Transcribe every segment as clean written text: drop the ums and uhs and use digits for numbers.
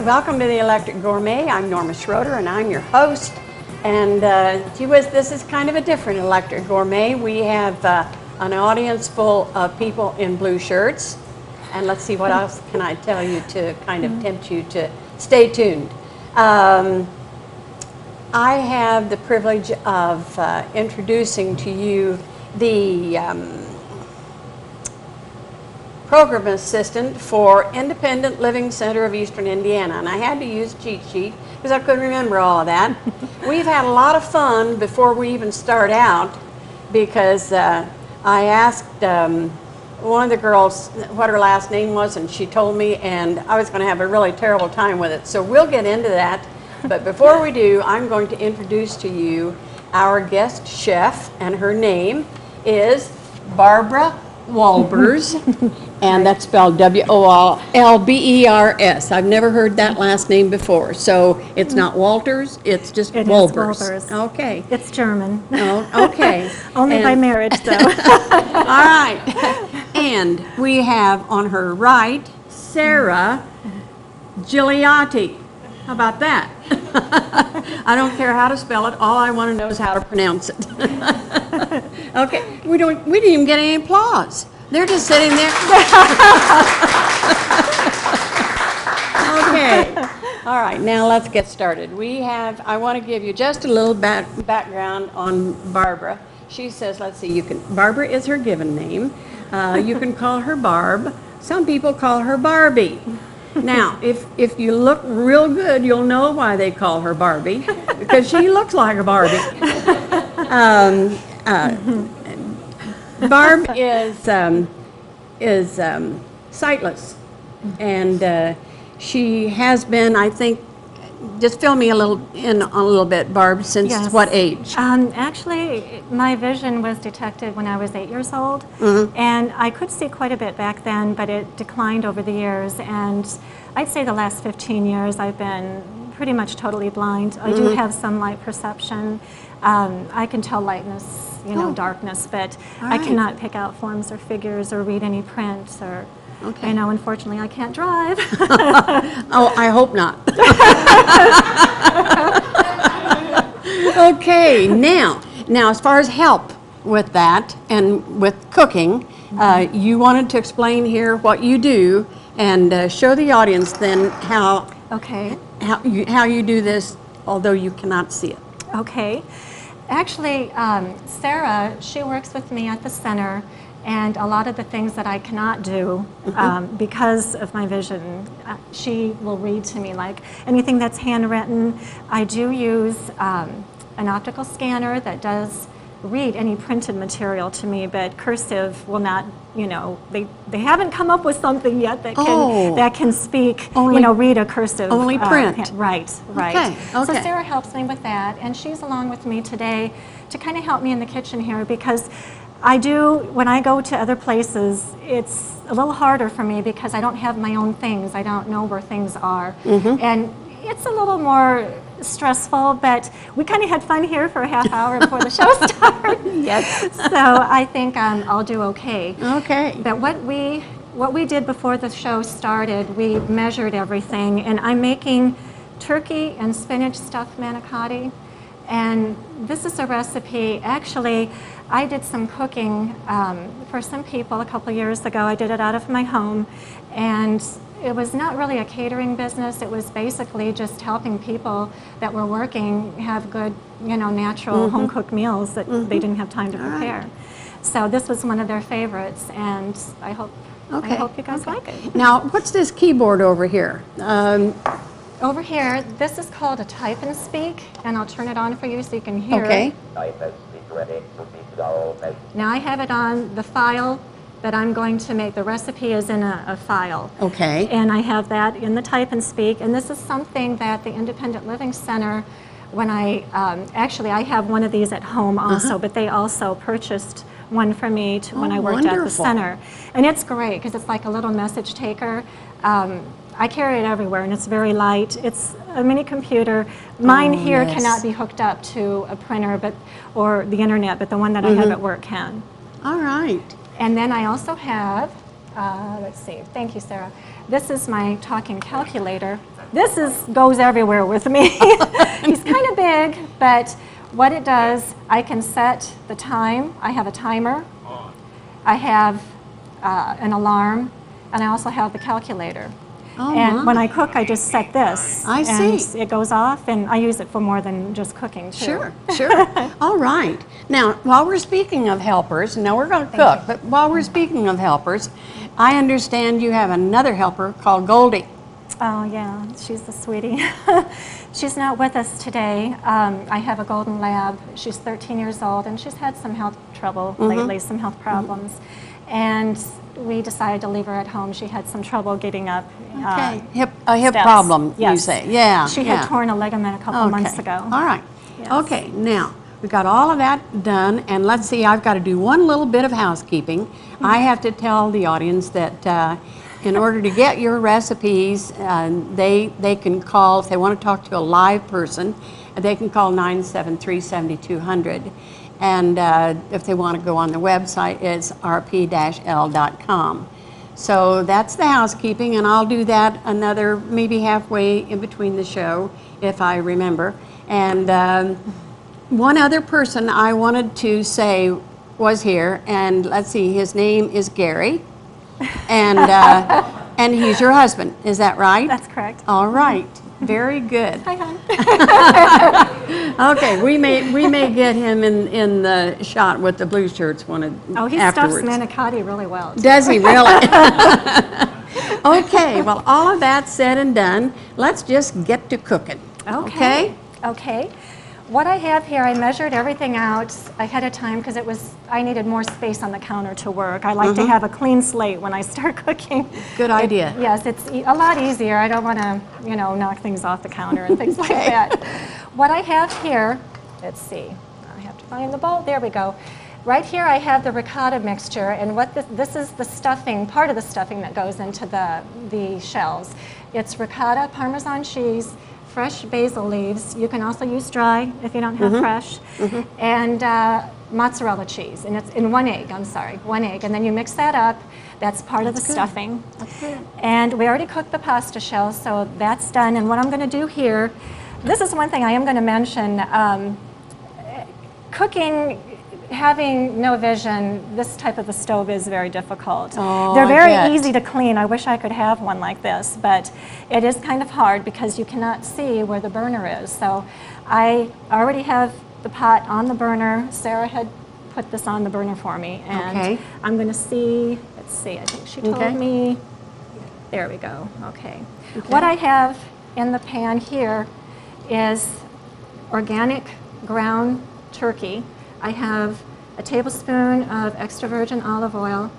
Welcome to the Electric Gourmet. I'm Norma Schroeder and I'm your host. And gee whiz, this is kind of a different Electric Gourmet. We have an audience full of people in blue shirts. And let's see, what else can I tell you to kind of tempt you to stay tuned. I have the privilege of introducing to you the program assistant for Independent Living Center of Eastern Indiana. And I had to use a cheat sheet because I couldn't remember all of that. We've had a lot of fun before we even start out because I asked one of the girls what her last name was, and she told me, and I was going to have a really terrible time with it. So we'll get into that. But before we do, I'm going to introduce to you our guest chef, and her name is Barbara Wolbers, and that's spelled W-O-L-B-E-R-S. I've never heard that last name before, so it's not Walters, it's just Wolbers. Wolbers. Okay. It's German. Oh, okay. Only by marriage, though. All right. And we have on her right, Sarah Gigliotti. How about that? I don't care how to spell it. All I want to know is how to pronounce it. Okay, we didn't even get any applause. They're just sitting there. Okay. All right, now let's get started. I want to give you just a little background on Barbara. She says, let's see, Barbara is her given name. You can call her Barb. Some people call her Barbie. Now, if you look real good, you'll know why they call her Barbie, because she looks like a Barbie. Barb is sightless, and she has been, I think, just fill me a little bit, Barb, since Yes. what age? Actually, my vision was detected when I was 8 years old, and I could see quite a bit back then, but it declined over the years, and I'd say the last 15 years I've been pretty much totally blind. I do have some light perception. I can tell lightness, darkness, but I cannot pick out forms or figures or read any print or... Okay. Unfortunately, I can't drive. Oh, I hope not. Okay, now, as far as help with that and with cooking, you wanted to explain here what you do and show the audience then how you do this, although you cannot see it. Okay. Actually, Sarah, she works with me at the center. And a lot of the things that I cannot do because of my vision, she will read to me, like anything that's handwritten. I do use an optical scanner that does read any printed material to me, but cursive will not, they haven't come up with something yet that can speak, read a cursive. Only print. Right. Okay. So Sarah helps me with that, and she's along with me today to kind of help me in the kitchen here, because when I go to other places, it's a little harder for me because I don't have my own things. I don't know where things are. And it's a little more stressful, but we kind of had fun here for a half hour before the show started. Yes. So I think I'll do okay. Okay. But what we did before the show started, we measured everything, and I'm making turkey and spinach stuffed manicotti. And this is a recipe, actually, I did some cooking for some people a couple years ago. I did it out of my home, and it was not really a catering business. It was basically just helping people that were working have good, natural home-cooked meals that they didn't have time to prepare. Right. So this was one of their favorites, and I hope you guys like it. Now, what's this keyboard over here? Over here, this is called a type and speak, and I'll turn it on for you so you can hear it. Now I have it on the file that I'm going to make. The recipe is in a file. Okay. And I have that in the type and speak, and this is something that the Independent Living Center, when I have one of these at home also, but they also purchased one for me when I worked at the center. And it's great because it's like a little message taker. I carry it everywhere, and it's very light. It's a mini computer. Mine here cannot be hooked up to a printer or the internet, but the one that I have at work can. All right. And then I also have let's see. Thank you, Sarah. This is my talking calculator. This goes everywhere with me. He's kind of big, but what it does, I can set the time. I have a timer. I have an alarm, and I also have the calculator. Oh, and when I cook, I just set this. I see. It goes off, and I use it for more than just cooking, too. Sure, sure. All right. Now, while we're speaking of helpers, now we're going to cook, but while we're speaking of helpers, I understand you have another helper called Goldie. Oh, yeah, she's the sweetie. She's not with us today. I have a golden lab. She's 13 years old, and she's had some health trouble lately, some health problems. And we decided to leave her at home. She had some trouble getting up. Okay, a hip steps. problem, Yes. you say. Yeah. She had torn a ligament a couple months ago. All right. Yes. Okay, now we got all of that done, and let's see, I've got to do one little bit of housekeeping. I have to tell the audience that in order to get your recipes, they can call, if they want to talk to a live person, they can call 973-7200. And if they want to go on the website, it's rp-l.com. So that's the housekeeping, and I'll do that another maybe halfway in between the show, if I remember. And one other person I wanted to say was here, and let's see, his name is Gary, and he's your husband. Is that right? That's correct. All right. Very good. Hi, hon. Okay, we may get him in the shot with the blue shirts Oh, he afterwards. stuffs manicotti really well, too. Does he really? Okay, well, all of that said and done, let's just get to cooking. Okay? Okay. What I have here, I measured everything out ahead of time because I needed more space on the counter to work. I like to have a clean slate when I start cooking. Good idea. Yes, it's a lot easier. I don't want to, knock things off the counter and things like that. What I have here, let's see, I have to find the bowl. There we go. Right here I have the ricotta mixture, and what this is the stuffing, part of the stuffing that goes into the shells. It's ricotta, Parmesan cheese, fresh basil leaves. You can also use dry if you don't have fresh. And mozzarella cheese. And it's in one egg, one egg. And then you mix that up. That's part of the stuffing. That's good. And we already cooked the pasta shells, so that's done. And what I'm going to do here, this is one thing I am going to mention. Cooking, having no vision, this type of a stove is very difficult. Oh, They're I very bet. easy to clean. I wish I could have one like this, but it is kind of hard because you cannot see where the burner is. So I already have the pot on the burner. Sarah had put this on the burner for me, and I'm going to see, let's see, I think she told me, there we go, okay. What I have in the pan here is organic ground turkey. I have a tablespoon of extra virgin olive oil.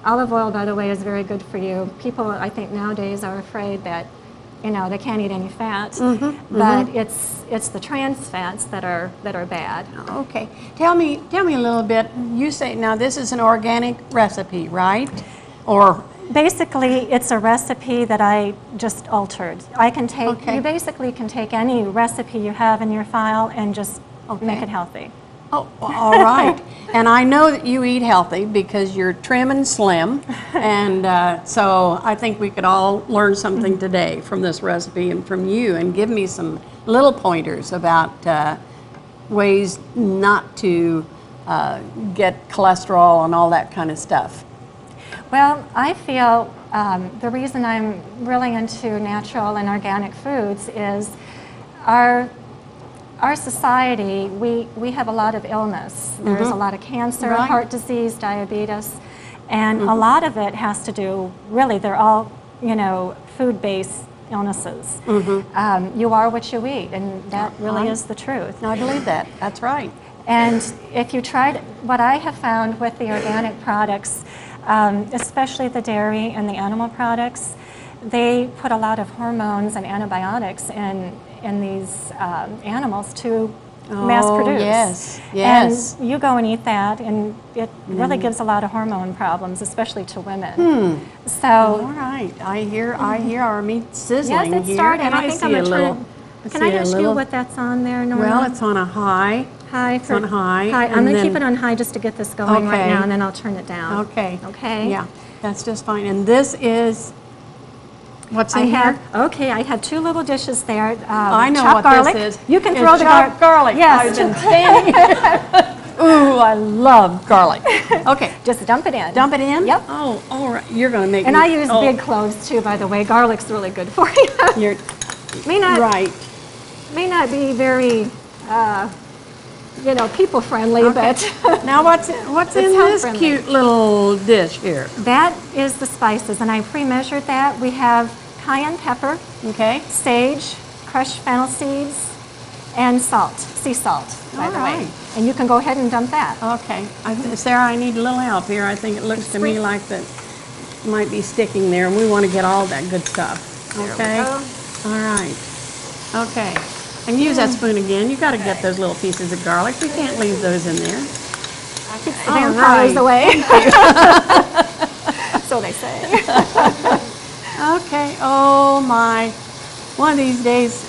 Olive oil, by the way, is very good for you. People, I think, nowadays are afraid that, they can't eat any fat, but it's the trans fats that are bad. Okay. Tell me a little bit. You say now this is an organic recipe, right? Or basically, it's a recipe that I just altered. I can take. You basically can take any recipe you have in your file and just make it healthy. Oh, all right. And I know that you eat healthy because you're trim and slim, and so I think we could all learn something today from this recipe and from you, and give me some little pointers about ways not to get cholesterol and all that kind of stuff. Well, I feel the reason I'm really into natural and organic foods is our society, we have a lot-of illness. There's a lot of cancer, heart disease, diabetes, and a lot of it has to do, really, they're all, food-based illnesses. You are what you eat, and that really is the truth. I believe that. That's right. And if you tried, what I have found with the organic products, especially the dairy and the animal products, they put a lot of hormones and antibiotics in these animals to mass produce. Yes, yes. And you go and eat that, and it really gives a lot of hormone problems, especially to women. So, all right, I hear our meat sizzling. Yes, it started. And I think I'm going to turn it. Can I ask you what that's on there, Norma? Well, it's on a high. It's on high. I'm going to keep it on high just to get this going right now, and then I'll turn it down. Okay. Okay. Yeah. That's just fine. And this is, what's in here? Okay, I have 2 little dishes there. I know chopped what garlic. this is. You can It's throw the chopped garlic. Yes. I've been standing here. Ooh, I love garlic. Okay. Just dump it in. Dump it in? Yep. Oh, all right. You're going to make And me. I use big cloves too, by the way. Garlic's really good for you. You're may not be very, people friendly, but now what's in health this friendly. cute little dish here? That is the spices, and I pre-measured that. We have cayenne pepper, Okay. sage, crushed fennel seeds, and salt, sea salt, by the way. right. And you can go ahead and dump that. Okay. Sarah, I need a little help here. I think it looks to me like that might be sticking there, and we want to get all that good stuff. Okay. All right. Okay. And use that spoon again. You got to get those little pieces of garlic. You can't leave those in there. Keeps the vampires away. So they say. Okay. Oh my. One of these days,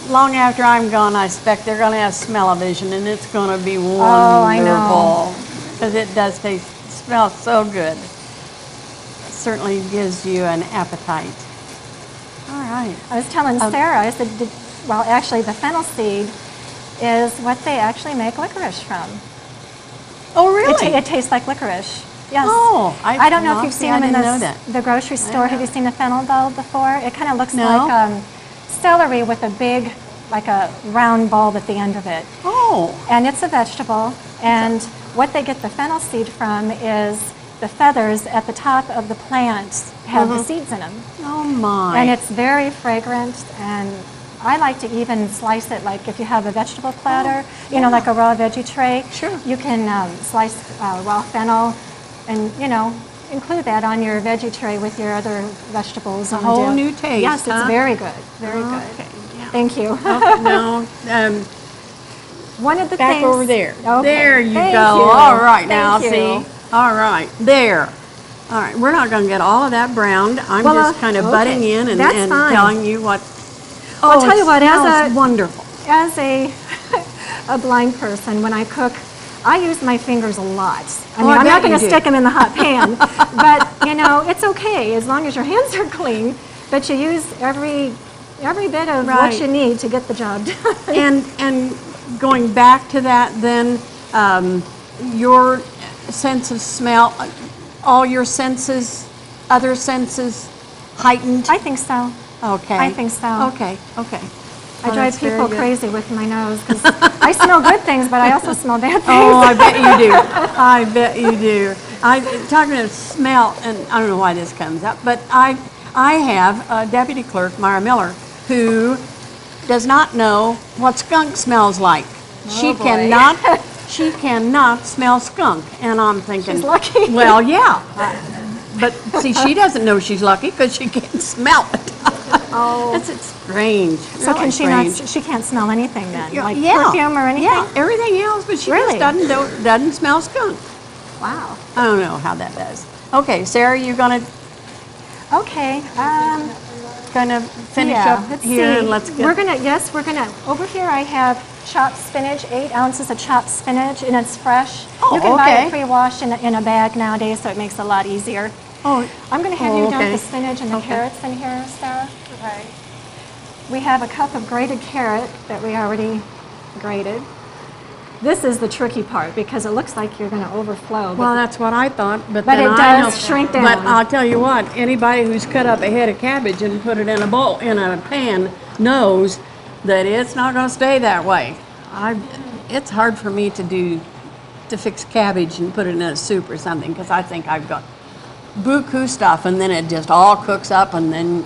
long after I'm gone, I expect they're going to have smell-o-vision, and it's going to be wonderful. Oh, I know. Because it does smell so good. It certainly gives you an appetite. All right. I was telling Sarah, I said, actually the fennel seed is what they actually make licorice from. Oh, really? It tastes like licorice. Yes. Oh, I don't know if you've seen them in know the grocery store. Have you seen a fennel bulb before? It kind of looks No. like celery with a big, like a round bulb at the end of it. Oh. And it's a vegetable. And what they get the fennel seed from is the feathers at the top of the plant have the seeds in them. Oh, my. And it's very fragrant, and I like to even slice it, like if you have a vegetable platter, like a raw veggie tray. Sure. You can slice raw fennel and, include that on your veggie tray with your other vegetables. A whole new taste, Yes, huh? it's very good, very good. Okay. Yeah. Thank you. No. One of the Back things. over there. Okay. There you Thank go. you. All right, Thank now you. see. All right, there. All right, we're not going to get all of that browned. I'm just kind of butting in and That's fine. telling you what. I'll tell you what, as wonderful. As a blind person, when I cook, I use my fingers a lot. I mean, I I'm not bet going you to do. stick them in the hot pan, but it's okay as long as your hands are clean. But you use every bit of Right. what you need to get the job done. And going back to that, then your sense of smell, all your senses, other senses heightened. I think so. Okay. I think so. Okay. Okay. I drive people crazy with my nose because I smell good things, but I also smell bad things. Oh, I bet you do. I bet you do. Talking of smell, and I don't know why this comes up, but I have a deputy clerk, Myra Miller, who does not know what skunk smells like. Oh, boy. She cannot smell skunk, and I'm thinking, She's lucky. Well, yeah, but see, she doesn't know she's lucky because she can't smell it. Oh. It's strange. So really can she strange. not? She can't smell anything then, like Yeah. perfume or anything. Yeah, everything else, but she Really? just doesn't smell skunk. Wow. I don't know how that does. Okay, Sarah, you're gonna Okay. finish Yeah, up let's here, see. and let's get. We're gonna. Over here, I have chopped spinach, 8 ounces of chopped spinach, and it's fresh. Oh, you can buy okay. it pre-washed in a bag nowadays, so it makes it a lot easier. Oh, I'm gonna have you dump okay. the spinach and the carrots in here, Sarah. Okay. We have a cup of grated carrot that we already grated. This is the tricky part because it looks like you're gonna overflow. well, that's what I thought, but But then it I does know. shrink down. But I'll tell you what, anybody who's cut up a head of cabbage and put it in a bowl, in a pan, knows that it's not gonna stay that way. It's hard for me to fix cabbage and put it in a soup or something because I think I've got buku stuff, and then it just all cooks up, and then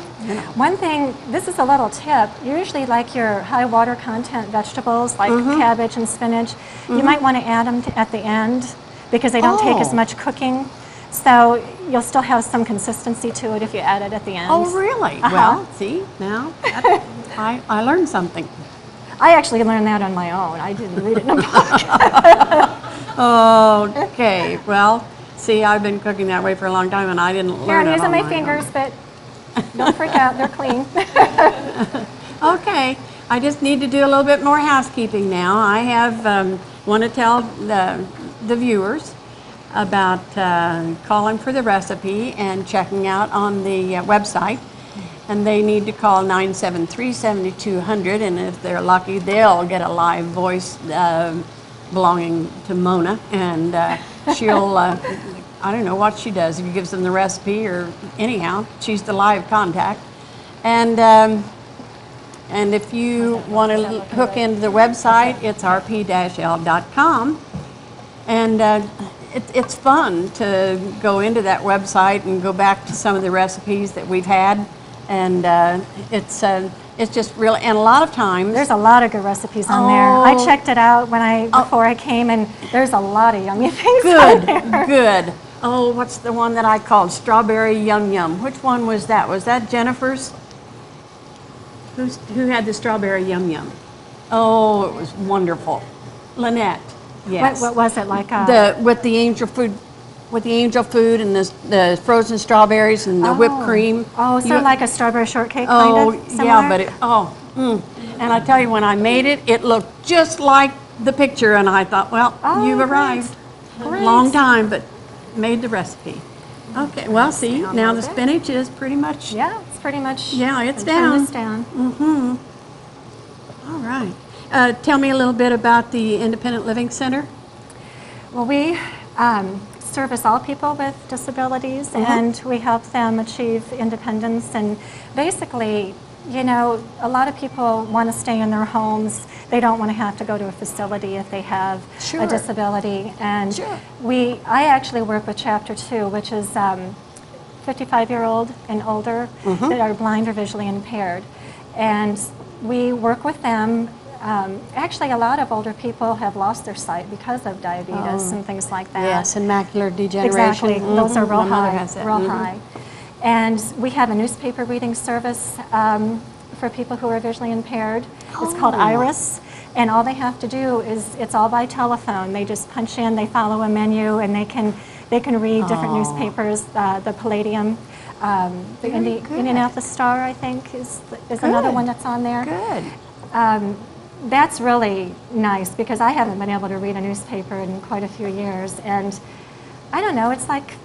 One thing, this is a little tip, usually like your high water content vegetables like cabbage and spinach, you might want to add them at the end because they don't take as Oh. much cooking. So you'll still have some consistency to it if you add it at the end. Oh, really? Well, see, now I learned something. I actually learned that on my own. I didn't read it in a book. Okay, well, see, I've been cooking that way for a long time, and I didn't Here, learn I'm it using on my own. fingers, but don't freak out, they're clean. Okay, I just need to do a little bit more housekeeping now. I have want to tell the viewers about calling for the recipe and checking out on the website. And they need to call 973-7200, and if they're lucky, they'll get a live voice belonging to Mona, and she'll, I don't know what she does, if she gives them the recipe or anyhow, she's the live contact. And if you want to hook into the website, it's rp-l.com. And it's fun to go into that website and go back to some of the recipes that we've had. And it's just really, and a lot of times There's a lot of good recipes on there. I checked it out before I came, and there's a lot of yummy things on there. Good. Oh, what's the one that I called Strawberry Yum Yum? Which one was that? Was that Jennifer's? Who had the Strawberry Yum Yum? Oh, it was wonderful. Lynette. Yes. What was it like? With the angel food. With the angel food and the frozen strawberries and the whipped cream. Oh, so like a strawberry shortcake kind of similar? Yeah, but and I tell you, when I made it, it looked just like the picture, and I thought, well, you've arrived. Great. Long time, but made the recipe. Okay, well, see, now the spinach is pretty much. Yeah, it's pretty much. Yeah, it's turn down. this down. Mm-hmm. All right. Tell me a little bit about the Independent Living Center. Well, we service all people with disabilities, and we help them achieve independence. And basically, you know, a lot of people want to stay in their homes. They don't want to have to go to a facility if they have a disability. And I actually work with Chapter 2, which is 55-year-old and older that are blind or visually impaired. And we work with them. Actually, a lot of older people have lost their sight because of diabetes and things like that. Yes, and macular degeneration. Exactly. Those are real high. Real high. And we have a newspaper reading service for people who are visually impaired. It's called Iris, and all they have to do is, it's all by telephone. They just punch in, they follow a menu, and they can read different newspapers. The Palladium, the Indianapolis Star, I think, is another one that's on there. Good. That's really nice, because I haven't been able to read a newspaper in quite a few years, and I don't know, it's like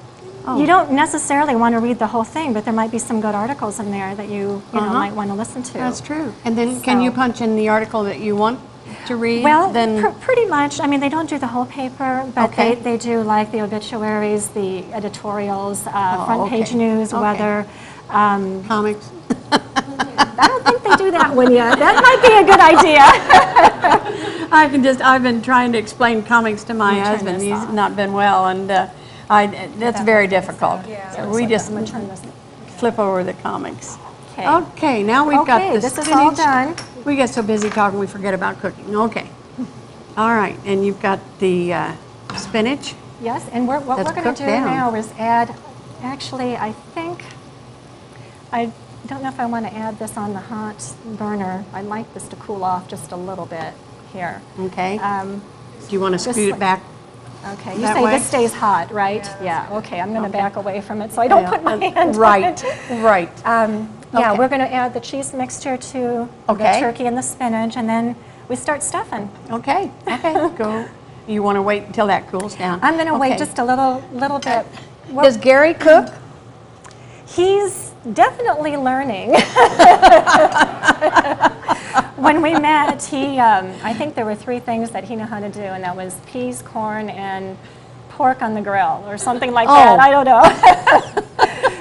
you don't necessarily want to read the whole thing, but there might be some good articles in there that you know, might want to listen to. That's true. And then can you punch in the article that you want to read? Well, then pretty much. I mean, they don't do the whole paper, but they do like the obituaries, the editorials, front page news, weather. Comics. I don't think they do that one yet. That might be a good idea. I've been trying to explain comics to my husband. He's not been well, and that's very difficult. So we just flip over the comics. Okay, now we've got the this spinach. is all done. We get so busy talking we forget about cooking. Okay. All right, and you've got the spinach. Yes, and what we're going to do now is add, actually, I don't know if I want to add this on the hot burner. I'd like this to cool off just a little bit here. Okay. Do you want to scoot it back? Okay, you say this stays hot, right? Yeah, okay, I'm going to back away from it so I don't put my hand on it. Right. Yeah, we're going to add the cheese mixture to the turkey and the spinach, and then we start stuffing. Okay, go. You want to wait until that cools down? I'm going to wait just a little bit. Does Gary cook? He's definitely learning. When we met, I think there were 3 things that he knew how to do, and that was peas, corn, and pork on the grill, or something like that. I don't know.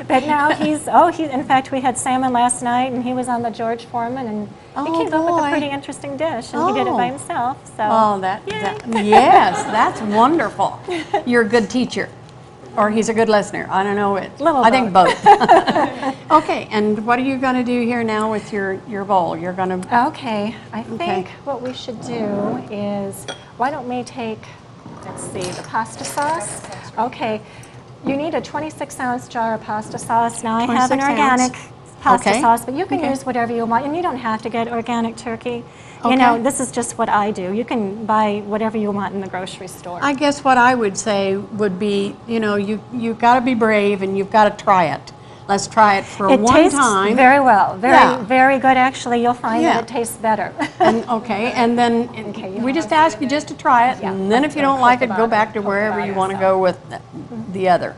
But now in fact, we had salmon last night, and he was on the George Foreman, and he came up with a pretty interesting dish, and he did it by himself. So. Yes, that's wonderful. You're a good teacher. Or he's a good listener. I don't know which. I think both. Okay, and what are you going to do here now with your bowl? You're going to... Okay, I think what we should do is, why don't we take, let's see, the pasta sauce. Okay, you need a 26-ounce jar of pasta sauce. Now I have an organic pasta sauce, but you can use whatever you want, and you don't have to get organic turkey. You know, this is just what I do. You can buy whatever you want in the grocery store. I guess what I would say would be, you know, you've got to be brave and you've got to try it. Let's try it for It one tastes time. very well, Yeah. very good. Actually, you'll find Yeah. that it tastes better. Okay, and then Okay, we just ask you just to try it, Yeah, and then I'm if you gonna don't like poke it, the go bottom, back to poke the wherever you bottom, want to so. go with the other.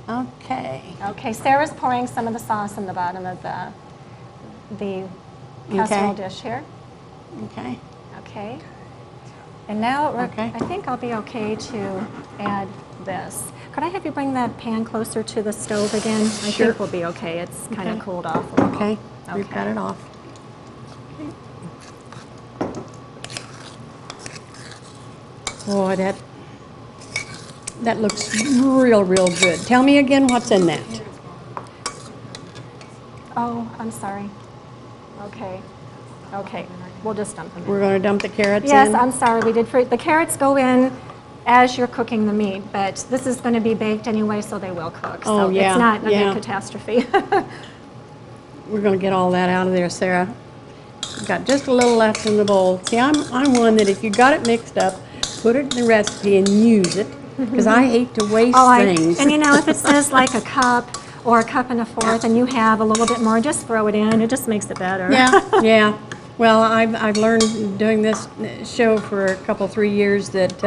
Okay. Okay, Sarah's pouring some of the sauce in the bottom of the casserole dish here. Okay. Okay. And now Okay. I think I'll be okay to add this. Could I have you bring that pan closer to the stove again? I Sure. think we'll be okay. It's kind of Okay. cooled off a little. Okay. We've Okay. got it off. Boy, that looks real good. Tell me again what's in that. Oh, I'm sorry. Okay. Okay. We'll just dump them in. We're going to dump the carrots in? Yes, I'm sorry. We did. The carrots go in as you're cooking the meat, but this is going to be baked anyway, so they will cook. Oh, So yeah, it's not a yeah. big catastrophe. We're going to get all that out of there, Sarah. We've got just a little left in the bowl. See, I'm one that if you got it mixed up, put it in the recipe and use it, because I hate to waste things. And you know, if it says like a cup or a cup and a fourth, and you have a little bit more, just throw it in. It just makes it better. Yeah, yeah. Well, I've learned doing this show for a couple, 3 years that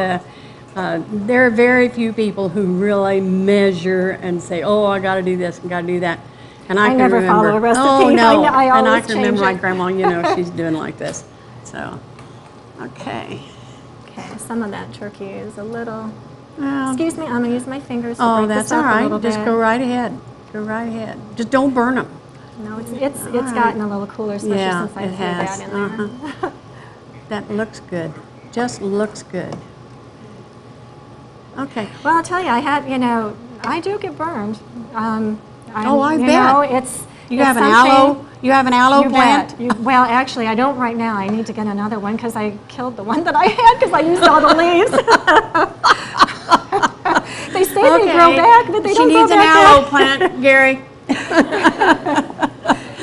there are very few people who really measure and say, oh, I got to do this and got to do that. And I can never remember, follow a recipe. oh no, I and I always can remember change my it. grandma. You know, she's doing like this. So, okay. Okay, some of that turkey is a little. Well, Excuse me, I'm gonna use my fingers to oh, break that's this all up a right. little Just bit. go right ahead. Go right ahead. Just don't burn them. No, it's right. gotten a little cooler, especially Yeah, since I it threw has. that in there. That looks good. Just looks good. Okay. Well, I'll tell you, I do get burned. Oh, I bet. You it's have an something- aloe. You have an aloe You plant. bet. Well, actually, I don't right now. I need to get another one because I killed the one that I had because I used all the leaves. They say they grow back, but they don't grow She needs an back aloe that- plant, Gary.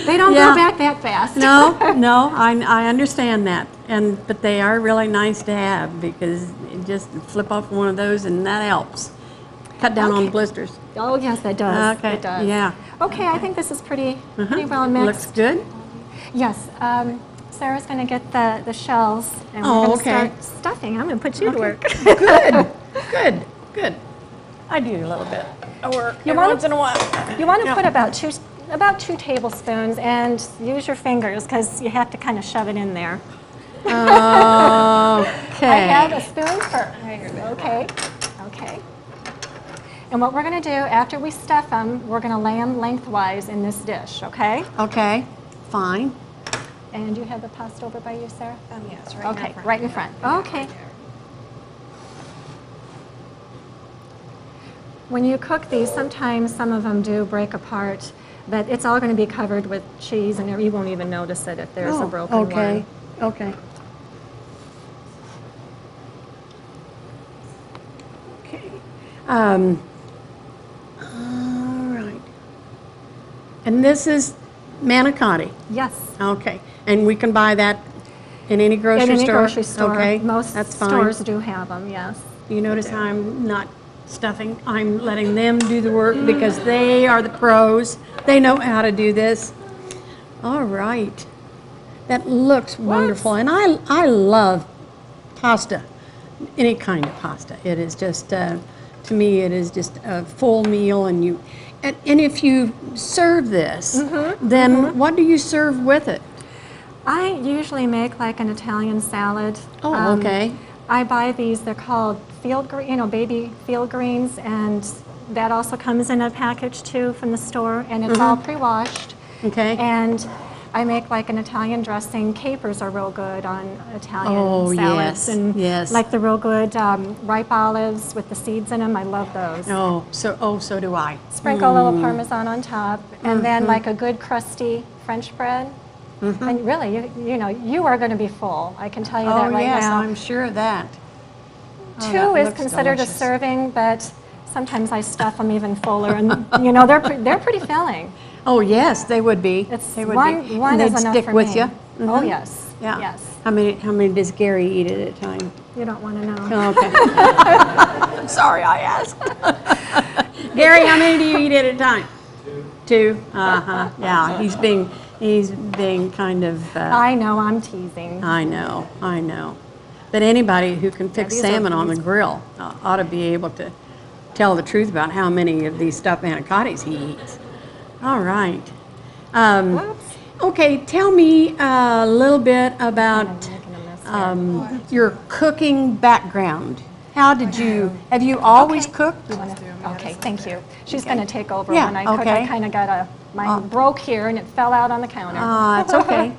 They don't Yeah. grow back that fast. No, I understand that, but they are really nice to have because you just flip off one of those and that helps. Cut down on Okay. blisters. Oh, yes, it does. Okay. It does. Yeah. Okay, I think this is pretty well mixed. Looks good. Yes. Sarah's going to get the shells, and Oh, we're going to okay. start stuffing. I'm going to put you to work. Good. I do a little bit of work You every wanna- once in a while. You want to Yeah. put about two tablespoons, and use your fingers because you have to kind of shove it in there. Okay. I have a spoon for. Okay. Okay. And what we're going to do after we stuff them, we're going to lay them lengthwise in this dish. Okay. Okay. Fine. And you have the pasta over by you, Sarah? Yes, right Okay, now. right in front. Okay. When you cook these, sometimes some of them do break apart, but it's all going to be covered with cheese, and you won't even notice it if there's a broken okay. one. Okay. Okay. All right. And this is manicotti. Yes. Okay. And we can buy that in any grocery In any store? grocery store. Okay. Most That's fine. stores do have them, yes. You notice how I'm not stuffing? I'm letting them do the work because they are the pros. They know how to do this. All right. That looks wonderful. And I love pasta, any kind of pasta. It is just, to me, it is just a full meal. And if you serve this, then what do you serve with it? I usually make like an Italian salad. Oh, okay. I buy these, they're called baby field greens, and that also comes in a package too from the store, and it's all pre-washed. Okay. And I make like an Italian dressing. Capers are real good on Italian Oh, salads. yes, And yes. like the real good ripe olives with the seeds in them. I love those. So do I. Sprinkle a little Parmesan on top, and then like a good crusty French bread. And really, you are going to be full. I can tell you that right now. I'm sure of that. Oh, Two that is looks considered delicious. a serving, but sometimes I stuff them even fuller, and they're pretty filling. Oh, yes, they would be. They would one be. one And is they'd enough stick for with me. you. Oh yes, Yeah. yes. How many does Gary eat at a time? You don't want to know. Oh, okay. Sorry, I asked. Gary, how many do you eat at a time? Two. Yeah, he's being kind of. I know, I'm teasing. I know. But anybody who can fix these are salmon on the these- grill ought to be able to tell the truth about how many of these stuffed manicottis he eats. All right. Whoops. Okay, tell me a little bit about I'm making a mess here. your cooking background. How did you, have you always Okay. cooked? Okay, thank you. She's going to take over Yeah, when I cook. okay. I kind of got mine broke here and it fell out on the counter. It's okay.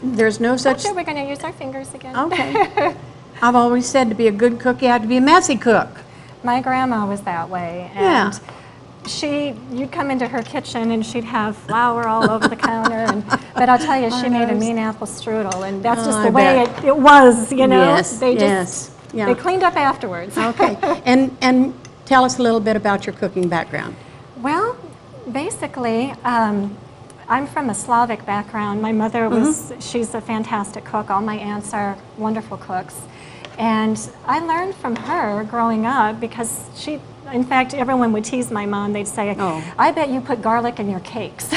There's no such. Okay, we're going to use our fingers again. Okay. I've always said to be a good cook, you have to be a messy cook. My grandma was that way. Yeah. And you'd come into her kitchen and she'd have flour all over the counter. But I'll tell you, she made a mean apple strudel, and that's just I the way bet. it was, you know. Yes, They yes, yeah. They cleaned up afterwards. Okay. And tell us a little bit about your cooking background. Well, basically, I'm from a Slavic background. My mother was, she's a fantastic cook. All my aunts are wonderful cooks. And I learned from her growing up because in fact, everyone would tease my mom. They'd say, I bet you put garlic in your cakes.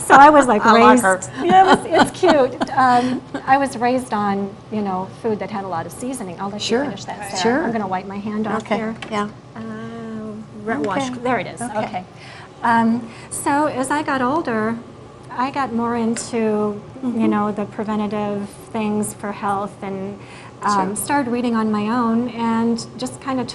So I was like raised. I like her. Yeah, it's cute. I was raised on, food that had a lot of seasoning. I'll let Sure, you finish that, Sarah. sure. I'm going to wipe my hand off Okay. here. Yeah. Wash. There it is. Okay. Okay. So as I got older, I got more into, the preventative things for health, and started reading on my own, and just kind of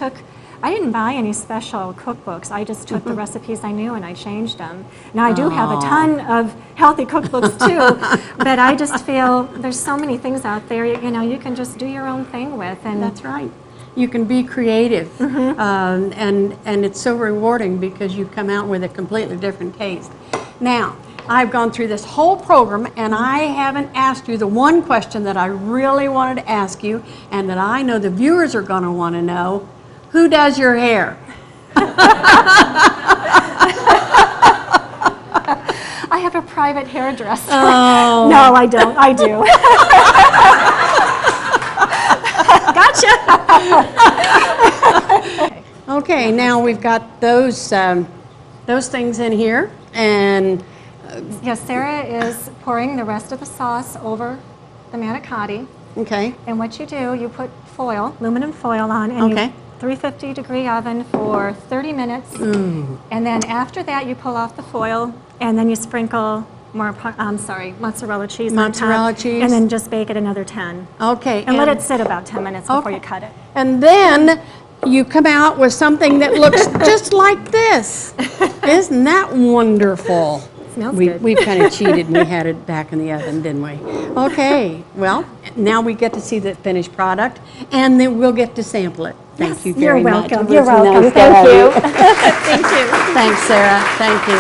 I didn't buy any special cookbooks. I just took the recipes I knew and I changed them. Now I do have a ton of healthy cookbooks too, but I just feel there's so many things out there, you can just do your own thing with. And That's right. You can be creative, and it's so rewarding because you come out with a completely different taste. Now, I've gone through this whole program and I haven't asked you the one question that I really wanted to ask you, and that I know the viewers are going to want to know. Who does your hair? I have a private hairdresser. Oh. No, I don't. I do. Gotcha. Okay, now we've got those things in here, and Yes, Sarah is pouring the rest of the sauce over the manicotti. okay, And what you do, you put foil, aluminum foil on, and Okay. you 350-degree oven for 30 minutes. And then after that, you pull off the foil, and then you sprinkle mozzarella cheese on top. Mozzarella cheese. And then just bake it another 10. okay, And let it sit about 10 minutes before Okay. you cut it. And then you come out with something that looks just like this. Isn't that wonderful? Smells good. We've kind of cheated and we had it back in the oven, didn't we? Okay, well, now we get to see the finished product, and then we'll get to sample it. Thank you very much. You're welcome. It You're was nice welcome. to Thank have you. Thank you. Thanks, Sarah. Thank you.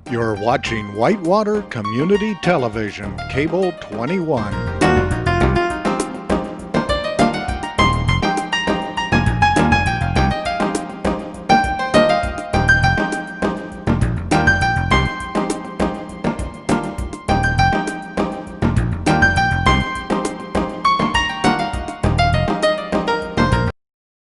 You're watching Whitewater Community Television, Cable 21.